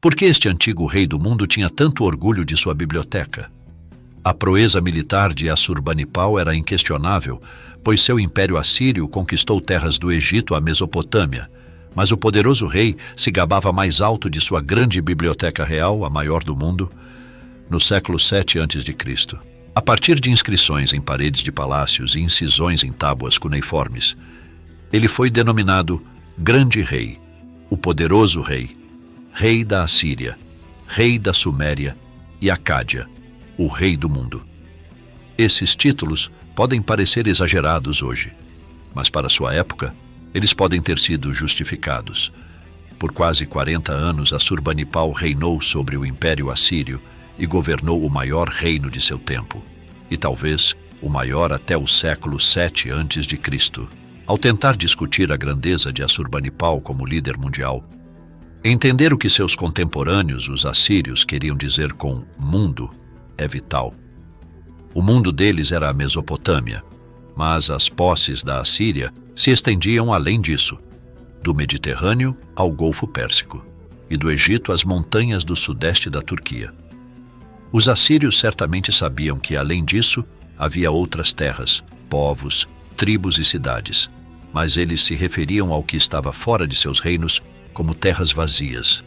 Por que este antigo rei do mundo tinha tanto orgulho de sua biblioteca? A proeza militar de Assurbanipal era inquestionável, pois seu império assírio conquistou terras do Egito à Mesopotâmia, mas o poderoso rei se gabava mais alto de sua grande biblioteca real, a maior do mundo, no século VII a.C. A partir de inscrições em paredes de palácios e incisões em tábuas cuneiformes, ele foi denominado Grande Rei, o Poderoso Rei, Rei da Assíria, Rei da Suméria e Acádia, o Rei do Mundo. Esses títulos podem parecer exagerados hoje, mas para sua época, eles podem ter sido justificados. Por quase 40 anos, Assurbanipal reinou sobre o Império Assírio e governou o maior reino de seu tempo, e talvez o maior até o século VII a.C. Ao tentar discutir a grandeza de Assurbanipal como líder mundial, entender o que seus contemporâneos, os assírios, queriam dizer com mundo é vital. O mundo deles era a Mesopotâmia, mas as posses da Assíria se estendiam além disso, do Mediterrâneo ao Golfo Pérsico, e do Egito às montanhas do sudeste da Turquia. Os assírios certamente sabiam que, além disso, havia outras terras, povos, tribos e cidades, mas eles se referiam ao que estava fora de seus reinos como terras vazias,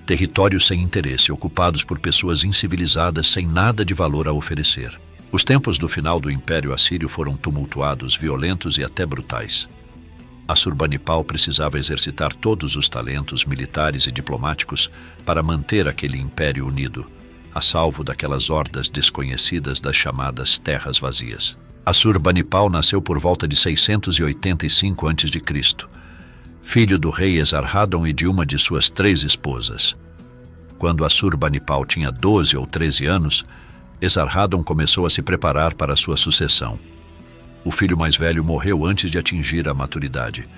territórios sem interesse, ocupados por pessoas incivilizadas sem nada de valor a oferecer. Os tempos do final do Império Assírio foram tumultuados, violentos e até brutais. Assurbanipal precisava exercitar todos os talentos militares e diplomáticos para manter aquele império unido, a salvo daquelas hordas desconhecidas das chamadas Terras Vazias. Assurbanipal nasceu por volta de 685 a.C., filho do rei Esarhaddon e de uma de suas 3 esposas. Quando Assurbanipal tinha 12 ou 13 anos, Esarhaddon começou a se preparar para sua sucessão. O filho mais velho morreu antes de atingir a maturidade.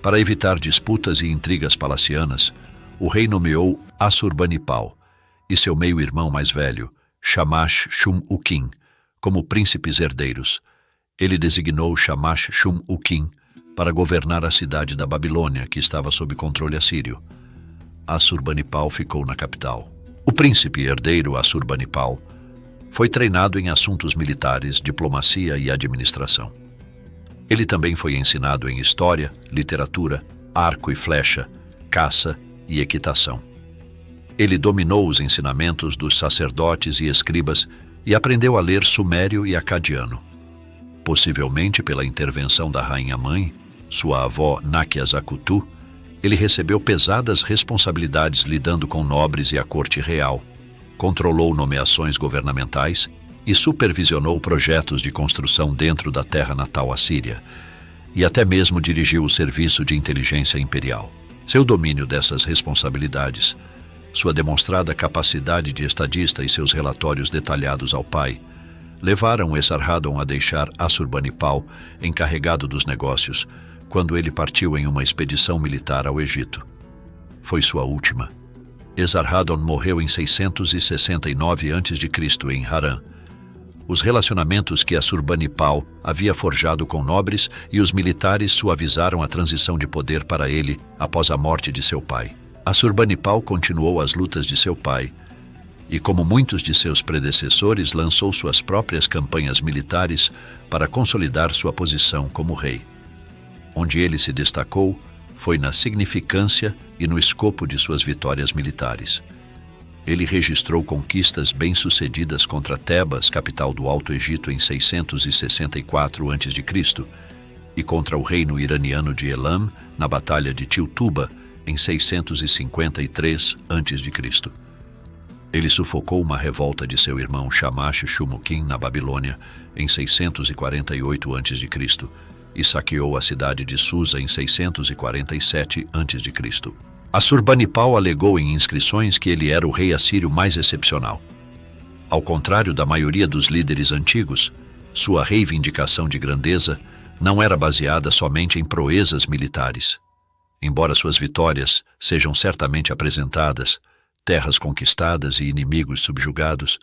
Para evitar disputas e intrigas palacianas, o rei nomeou Assurbanipal e seu meio-irmão mais velho, Shamash-shum-ukin, como príncipes herdeiros. Ele designou Shamash-shum-ukin para governar a cidade da Babilônia, que estava sob controle assírio. Assurbanipal ficou na capital. O príncipe herdeiro Assurbanipal foi treinado em assuntos militares, diplomacia e administração. Ele também foi ensinado em história, literatura, arco e flecha, caça e equitação. Ele dominou os ensinamentos dos sacerdotes e escribas e aprendeu a ler sumério e acadiano. Possivelmente pela intervenção da rainha-mãe, sua avó Nakiasakutu, ele recebeu pesadas responsabilidades lidando com nobres e a corte real, controlou nomeações governamentais e supervisionou projetos de construção dentro da terra natal assíria, e até mesmo dirigiu o serviço de inteligência imperial. Seu domínio dessas responsabilidades, sua demonstrada capacidade de estadista e seus relatórios detalhados ao pai, levaram Esarhaddon a deixar Assurbanipal encarregado dos negócios quando ele partiu em uma expedição militar ao Egito. Foi sua última. Esarhaddon morreu em 669 a.C. em Harã. Os relacionamentos que Assurbanipal havia forjado com nobres e os militares suavizaram a transição de poder para ele após a morte de seu pai. Assurbanipal continuou as lutas de seu pai e, como muitos de seus predecessores, lançou suas próprias campanhas militares para consolidar sua posição como rei. Onde ele se destacou foi na significância e no escopo de suas vitórias militares. Ele registrou conquistas bem-sucedidas contra Tebas, capital do Alto Egito, em 664 a.C., e contra o reino iraniano de Elam, na Batalha de Tiltuba, em 653 a.C. Ele sufocou uma revolta de seu irmão Shamash-shum-ukin na Babilônia, em 648 a.C., e saqueou a cidade de Susa em 647 a.C. Assurbanipal alegou em inscrições que ele era o rei assírio mais excepcional. Ao contrário da maioria dos líderes antigos, sua reivindicação de grandeza não era baseada somente em proezas militares. Embora suas vitórias sejam certamente apresentadas, terras conquistadas e inimigos subjugados,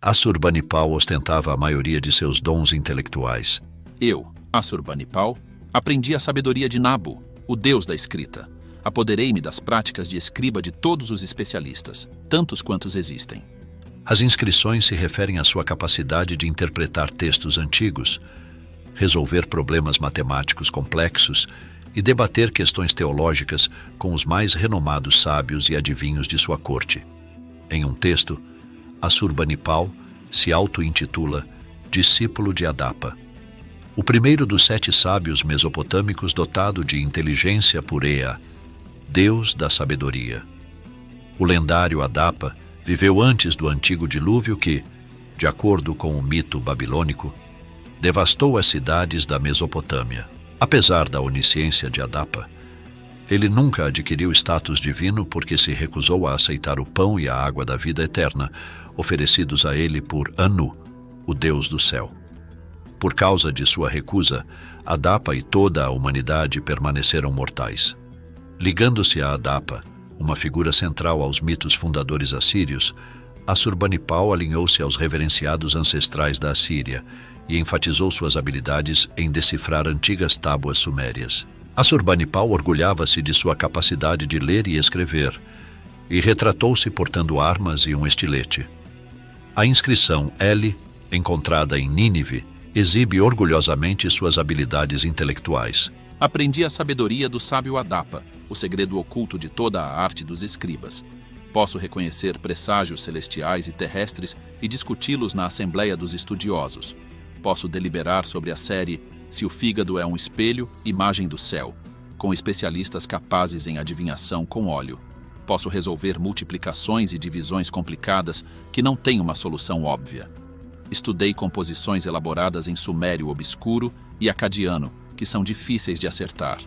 Assurbanipal ostentava a maioria de seus dons intelectuais. Eu, Assurbanipal, aprendi a sabedoria de Nabu, o deus da escrita. Apoderei-me das práticas de escriba de todos os especialistas, tantos quantos existem. As inscrições se referem à sua capacidade de interpretar textos antigos, resolver problemas matemáticos complexos e debater questões teológicas com os mais renomados sábios e adivinhos de sua corte. Em um texto, Assurbanipal se auto-intitula discípulo de Adapa, o primeiro dos 7 sábios mesopotâmicos dotado de inteligência por Ea, Deus da sabedoria. O lendário Adapa viveu antes do antigo dilúvio que, de acordo com o mito babilônico, devastou as cidades da Mesopotâmia. Apesar da onisciência de Adapa, ele nunca adquiriu status divino porque se recusou a aceitar o pão e a água da vida eterna, oferecidos a ele por Anu, o deus do céu. Por causa de sua recusa, Adapa e toda a humanidade permaneceram mortais. Ligando-se a Adapa, uma figura central aos mitos fundadores assírios, Assurbanipal alinhou-se aos reverenciados ancestrais da Assíria e enfatizou suas habilidades em decifrar antigas tábuas sumérias. Assurbanipal orgulhava-se de sua capacidade de ler e escrever, e retratou-se portando armas e um estilete. A inscrição L, encontrada em Nínive, exibe orgulhosamente suas habilidades intelectuais. Aprendi a sabedoria do sábio Adapa, o segredo oculto de toda a arte dos escribas. Posso reconhecer presságios celestiais e terrestres e discuti-los na Assembleia dos Estudiosos. Posso deliberar sobre a série Se o Fígado é um Espelho, Imagem do Céu, com especialistas capazes em adivinhação com óleo. Posso resolver multiplicações e divisões complicadas que não têm uma solução óbvia. Estudei composições elaboradas em sumério obscuro e acadiano, que são difíceis de acertar.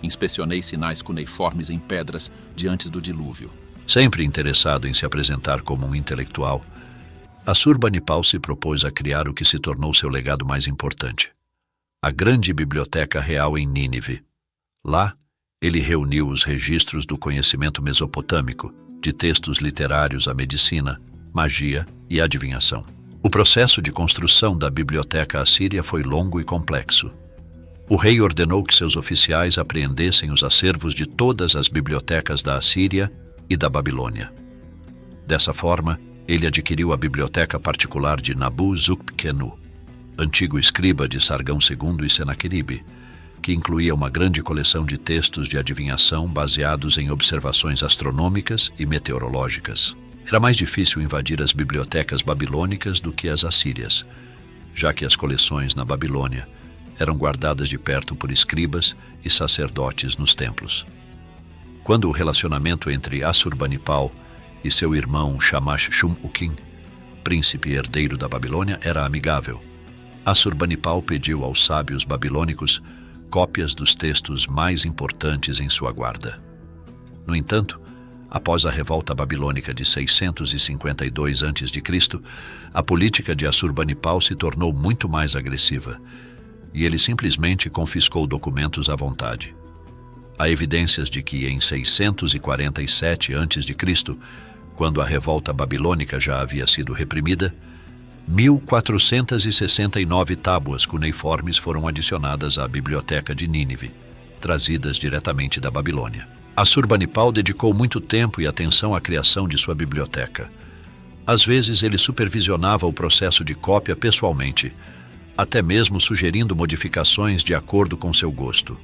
Inspecionei sinais cuneiformes em pedras de antes do dilúvio. Sempre interessado em se apresentar como um intelectual, Assurbanipal se propôs a criar o que se tornou seu legado mais importante: a grande biblioteca real em Nínive. Lá, ele reuniu os registros do conhecimento mesopotâmico, de textos literários à medicina, magia e adivinhação. O processo de construção da biblioteca assíria foi longo e complexo. O rei ordenou que seus oficiais apreendessem os acervos de todas as bibliotecas da Assíria e da Babilônia. Dessa forma, ele adquiriu a biblioteca particular de Nabu-Zupkenu, antigo escriba de Sargão II e Senaqueribe, que incluía uma grande coleção de textos de adivinhação baseados em observações astronômicas e meteorológicas. Era mais difícil invadir as bibliotecas babilônicas do que as assírias, já que as coleções na Babilônia eram guardadas de perto por escribas e sacerdotes nos templos. Quando o relacionamento entre Assurbanipal e seu irmão Shamash-Shum-Ukin, príncipe herdeiro da Babilônia, era amigável, Assurbanipal pediu aos sábios babilônicos cópias dos textos mais importantes em sua guarda. No entanto, após a revolta babilônica de 652 a.C., a política de Assurbanipal se tornou muito mais agressiva, e ele simplesmente confiscou documentos à vontade. Há evidências de que em 647 a.C., quando a revolta babilônica já havia sido reprimida, 1469 tábuas cuneiformes foram adicionadas à biblioteca de Nínive, trazidas diretamente da Babilônia. Assurbanipal dedicou muito tempo e atenção à criação de sua biblioteca. Às vezes ele supervisionava o processo de cópia pessoalmente, até mesmo sugerindo modificações de acordo com seu gosto.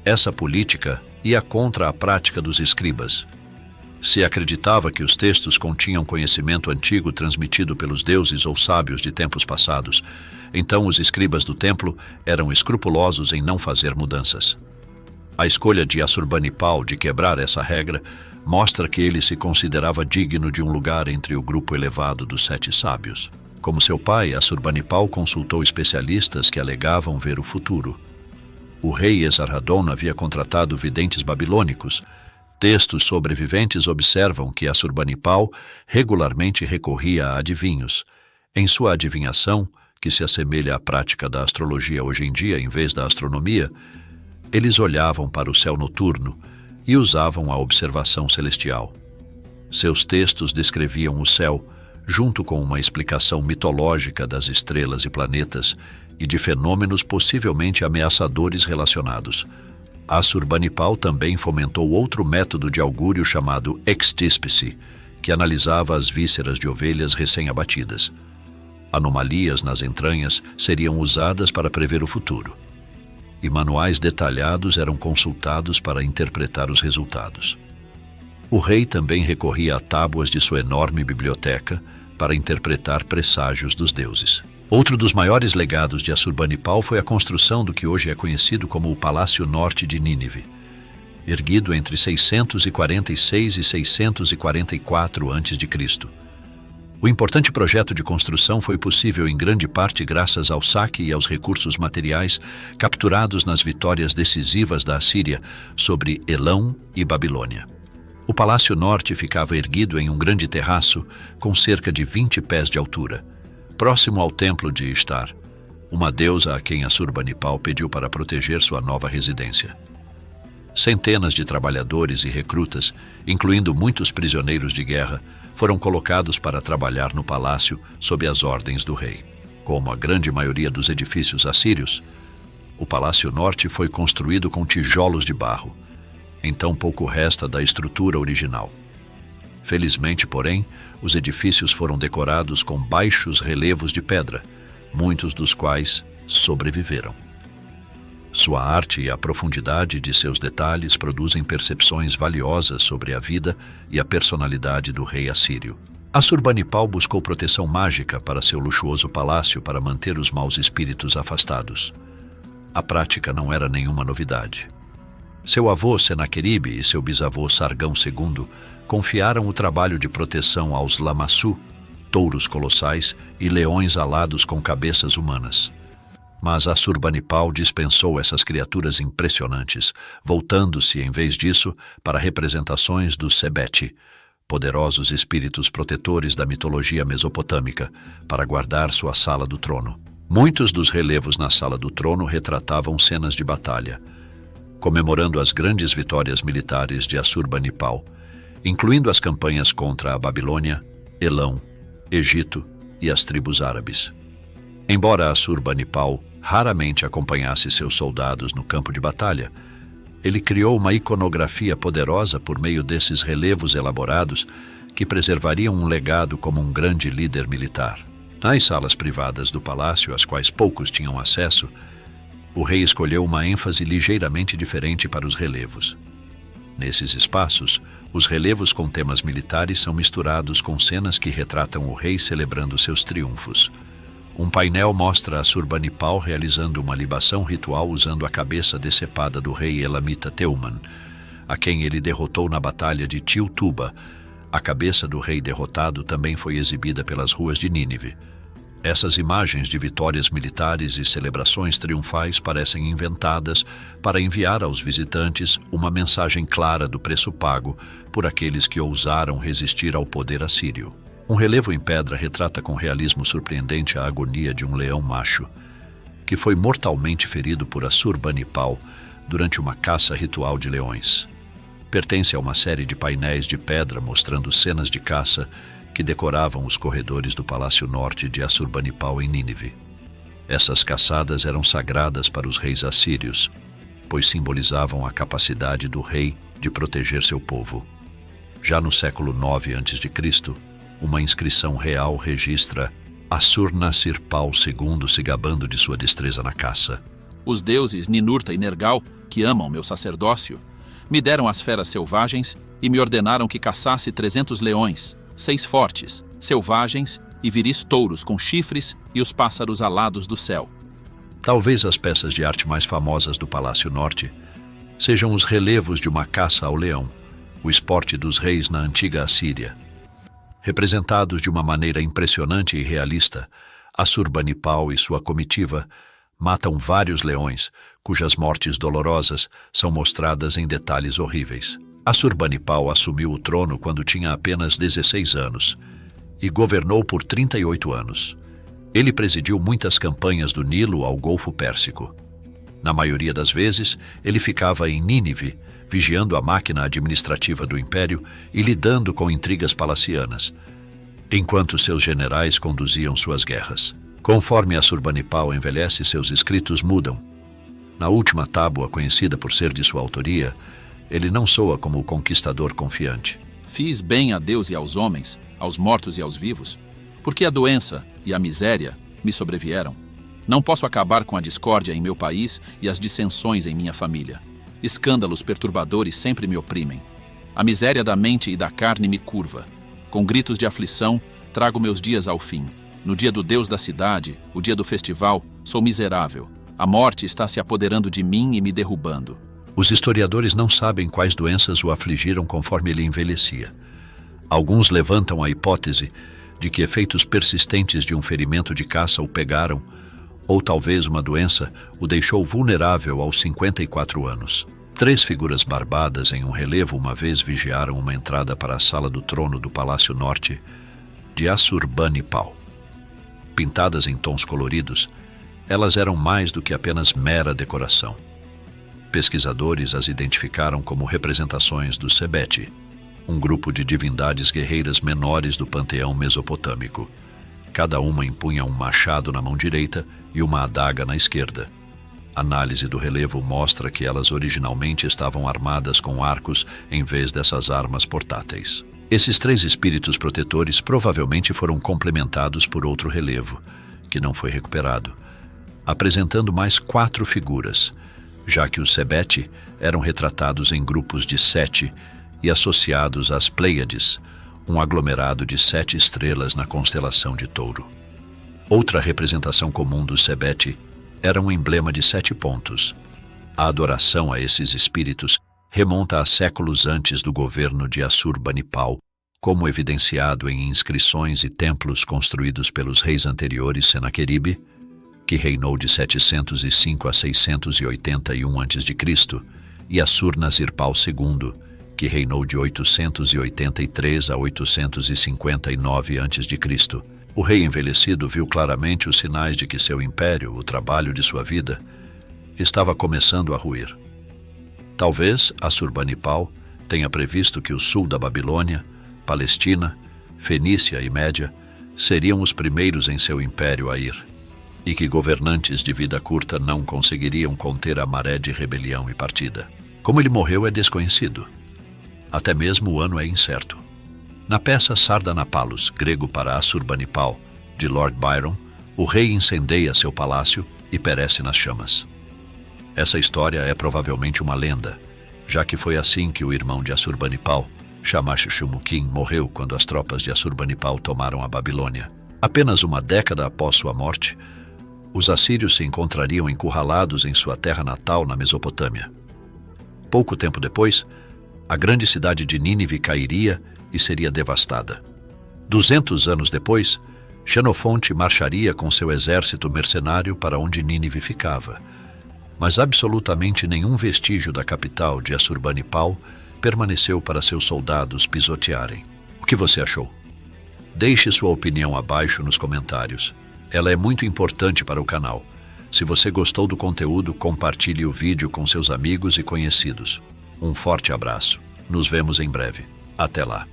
Essa política ia contra a prática dos escribas. Se acreditava que os textos continham conhecimento antigo transmitido pelos deuses ou sábios de tempos passados, então os escribas do templo eram escrupulosos em não fazer mudanças. A escolha de Assurbanipal de quebrar essa regra mostra que ele se considerava digno de um lugar entre o grupo elevado dos 7 sábios. Como seu pai, Assurbanipal consultou especialistas que alegavam ver o futuro. O rei Esarhaddon havia contratado videntes babilônicos. Textos sobreviventes observam que Assurbanipal regularmente recorria a adivinhos. Em sua adivinhação, que se assemelha à prática da astrologia hoje em dia em vez da astronomia, eles olhavam para o céu noturno e usavam a observação celestial. Seus textos descreviam o céu, junto com uma explicação mitológica das estrelas e planetas e de fenômenos possivelmente ameaçadores relacionados. Assurbanipal também fomentou outro método de augúrio chamado extíspice, que analisava as vísceras de ovelhas recém-abatidas. Anomalias nas entranhas seriam usadas para prever o futuro, e manuais detalhados eram consultados para interpretar os resultados. O rei também recorria a tábuas de sua enorme biblioteca para interpretar presságios dos deuses. Outro dos maiores legados de Assurbanipal foi a construção do que hoje é conhecido como o Palácio Norte de Nínive, erguido entre 646 e 644 a.C. O importante projeto de construção foi possível em grande parte graças ao saque e aos recursos materiais capturados nas vitórias decisivas da Assíria sobre Elão e Babilônia. O Palácio Norte ficava erguido em um grande terraço com cerca de 20 pés de altura, próximo ao templo de Ishtar, uma deusa a quem Assurbanipal pediu para proteger sua nova residência. Centenas de trabalhadores e recrutas, incluindo muitos prisioneiros de guerra, foram colocados para trabalhar no palácio sob as ordens do rei. Como a grande maioria dos edifícios assírios, o Palácio Norte foi construído com tijolos de barro. Então pouco resta da estrutura original. Felizmente, porém, os edifícios foram decorados com baixos relevos de pedra, muitos dos quais sobreviveram. Sua arte e a profundidade de seus detalhes produzem percepções valiosas sobre a vida e a personalidade do rei assírio. Assurbanipal buscou proteção mágica para seu luxuoso palácio para manter os maus espíritos afastados. A prática não era nenhuma novidade. Seu avô Senaqueribe e seu bisavô Sargão II confiaram o trabalho de proteção aos lamassu, touros colossais e leões alados com cabeças humanas. Mas Assurbanipal dispensou essas criaturas impressionantes, voltando-se, em vez disso, para representações dos Sebete, poderosos espíritos protetores da mitologia mesopotâmica, para guardar sua sala do trono. Muitos dos relevos na sala do trono retratavam cenas de batalha, comemorando as grandes vitórias militares de Assurbanipal, incluindo as campanhas contra a Babilônia, Elão, Egito e as tribos árabes. Embora Assurbanipal raramente acompanhasse seus soldados no campo de batalha, ele criou uma iconografia poderosa por meio desses relevos elaborados que preservariam um legado como um grande líder militar. Nas salas privadas do palácio, às quais poucos tinham acesso, o rei escolheu uma ênfase ligeiramente diferente para os relevos. Nesses espaços, os relevos com temas militares são misturados com cenas que retratam o rei celebrando seus triunfos. Um painel mostra Assurbanipal realizando uma libação ritual usando a cabeça decepada do rei elamita Teuman, a quem ele derrotou na batalha de Tiltuba. A cabeça do rei derrotado também foi exibida pelas ruas de Nínive. Essas imagens de vitórias militares e celebrações triunfais parecem inventadas para enviar aos visitantes uma mensagem clara do preço pago por aqueles que ousaram resistir ao poder assírio. Um relevo em pedra retrata com realismo surpreendente a agonia de um leão macho, que foi mortalmente ferido por Assurbanipal durante uma caça ritual de leões. Pertence a uma série de painéis de pedra mostrando cenas de caça que decoravam os corredores do Palácio Norte de Assurbanipal em Nínive. Essas caçadas eram sagradas para os reis assírios, pois simbolizavam a capacidade do rei de proteger seu povo. Já no século IX a.C., uma inscrição real registra Assur-Nasir-Pal II se gabando de sua destreza na caça. Os deuses Ninurta e Nergal, que amam meu sacerdócio, me deram as feras selvagens e me ordenaram que caçasse 300 leões, 6 fortes, selvagens e viris touros com chifres e os pássaros alados do céu. Talvez as peças de arte mais famosas do Palácio Norte sejam os relevos de uma caça ao leão, o esporte dos reis na antiga Assíria. Representados de uma maneira impressionante e realista, Assurbanipal e sua comitiva matam vários leões, cujas mortes dolorosas são mostradas em detalhes horríveis. Assurbanipal assumiu o trono quando tinha apenas 16 anos e governou por 38 anos. Ele presidiu muitas campanhas do Nilo ao Golfo Pérsico. Na maioria das vezes, ele ficava em Nínive, vigiando a máquina administrativa do império e lidando com intrigas palacianas, enquanto seus generais conduziam suas guerras. Conforme Assurbanipal envelhece, seus escritos mudam. Na última tábua, conhecida por ser de sua autoria, ele não soa como o conquistador confiante. Fiz bem a Deus e aos homens, aos mortos e aos vivos, porque a doença e a miséria me sobrevieram. Não posso acabar com a discórdia em meu país e as dissensões em minha família. Escândalos perturbadores sempre me oprimem. A miséria da mente e da carne me curva. Com gritos de aflição, trago meus dias ao fim. No dia do Deus da cidade, o dia do festival, sou miserável. A morte está se apoderando de mim e me derrubando. Os historiadores não sabem quais doenças o afligiram conforme ele envelhecia. Alguns levantam a hipótese de que efeitos persistentes de um ferimento de caça o pegaram, ou talvez uma doença o deixou vulnerável aos 54 anos. 3 figuras barbadas em um relevo uma vez vigiaram uma entrada para a sala do trono do Palácio Norte de Assurbanipal. Pintadas em tons coloridos, elas eram mais do que apenas mera decoração. Pesquisadores as identificaram como representações do Sebete, um grupo de divindades guerreiras menores do panteão mesopotâmico. Cada uma empunha um machado na mão direita e uma adaga na esquerda. Análise do relevo mostra que elas originalmente estavam armadas com arcos em vez dessas armas portáteis. Esses 3 espíritos protetores provavelmente foram complementados por outro relevo, que não foi recuperado, apresentando mais 4 figuras, já que os Sebete eram retratados em grupos de 7 e associados às Pleiades, um aglomerado de 7 estrelas na constelação de Touro. Outra representação comum dos Sebete era um emblema de 7 pontos. A adoração a esses espíritos remonta a séculos antes do governo de Assurbanipal, como evidenciado em inscrições e templos construídos pelos reis anteriores Senaqueribe, que reinou de 705 a 681 a.C., e Assur-Nazir-Pal II, que reinou de 883 a 859 a.C. O rei envelhecido viu claramente os sinais de que seu império, o trabalho de sua vida, estava começando a ruir. Talvez Assurbanipal tenha previsto que o sul da Babilônia, Palestina, Fenícia e Média seriam os primeiros em seu império a ir, e que governantes de vida curta não conseguiriam conter a maré de rebelião e partida. Como ele morreu é desconhecido. Até mesmo o ano é incerto. Na peça Sardanapalus, grego para Assurbanipal, de Lord Byron, o rei incendeia seu palácio e perece nas chamas. Essa história é provavelmente uma lenda, já que foi assim que o irmão de Assurbanipal, Shamash-shum-ukin, morreu quando as tropas de Assurbanipal tomaram a Babilônia. Apenas uma década após sua morte, os assírios se encontrariam encurralados em sua terra natal na Mesopotâmia. Pouco tempo depois, a grande cidade de Nínive cairia e seria devastada. 200 anos depois, Xenofonte marcharia com seu exército mercenário para onde Nínive ficava, mas absolutamente nenhum vestígio da capital de Assurbanipal permaneceu para seus soldados pisotearem. O que você achou? Deixe sua opinião abaixo nos comentários. Ela é muito importante para o canal. Se você gostou do conteúdo, compartilhe o vídeo com seus amigos e conhecidos. Um forte abraço. Nos vemos em breve. Até lá.